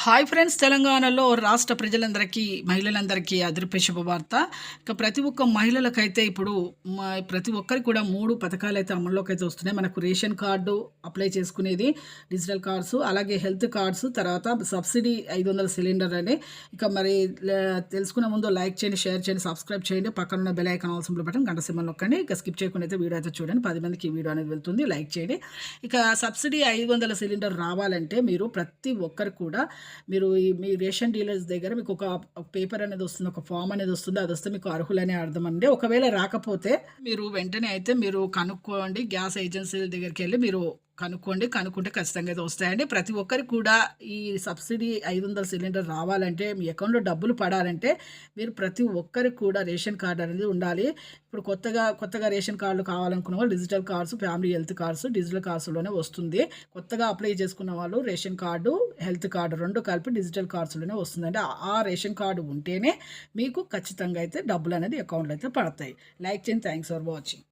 Hi friends, తెలంగాణలో రాష్ట్ర ప్రజలందరికీ మహిళలందరికీ అదిరిపే శుభవార్త. ఇక ప్రతి ఒక్క మహిళలకైతే ఇప్పుడు ప్రతి ఒక్కరికి కూడా 3 పథకాలైతే అమల్లోకి అయితే వస్తున్నాయి. మనకు రేషన్ కార్డు అప్లై చేసుకునేది, డిజిటల్ కార్డ్స్, అలాగే హెల్త్ కార్డ్స్, తర్వాత సబ్సిడీ 500 సిలిండర్ అని. ఇక మరి తెలుసుకునే ముందు లైక్ చేయండి, షేర్ చేయండి, సబ్స్క్రైబ్ చేయండి, పక్కన ఉన్న bell icon all symbol button గంట సింబల్ నొక్కండి. ఇక స్కిప్ చేయకుండా అయితే వీడియో అయితే చూడండి, 10 మందికి ఈ వీడియో అనేది వెళ్తుంది. లైక్ చేయండి. ఇక సబ్సిడీ 500 సిలిండర్ రావాలంటే మీరు ప్రతి ఒక్కరు కూడా మీ రేషన్ డీలర్స్ దగ్గర మీకు ఒక పేపర్ అనేది వస్తుంది, ఒక ఫామ్ అనేది వస్తుంది. అది వస్తే మీకు అర్హులనే అర్థం అండి. ఒకవేళ రాకపోతే మీరు వెంటనే అయితే మీరు కనుక్కోండి, గ్యాస్ ఏజెన్సీల దగ్గరికి వెళ్ళి మీరు కనుక్కుంటే ఖచ్చితంగా అయితే వస్తాయండి. ప్రతి ఒక్కరికి కూడా ఈ సబ్సిడీ 500 సిలిండర్ రావాలంటే, మీ అకౌంట్లో డబ్బులు పడాలంటే మీరు ప్రతి ఒక్కరికి కూడా రేషన్ కార్డు అనేది ఉండాలి. ఇప్పుడు కొత్తగా రేషన్ కార్డులు కావాలనుకున్న వాళ్ళు digital cards, family health cards, digital కార్డ్స్లోనే వస్తుంది. కొత్తగా అప్లై చేసుకున్న వాళ్ళు రేషన్ కార్డు, హెల్త్ కార్డు 2 కలిపి డిజిటల్ కార్డ్స్లోనే వస్తుందండి. ఆ రేషన్ కార్డు ఉంటేనే మీకు ఖచ్చితంగా అయితే డబ్బులు అనేది అకౌంట్లో అయితే పడతాయి. లైక్ చేయండి. Thanks for watching.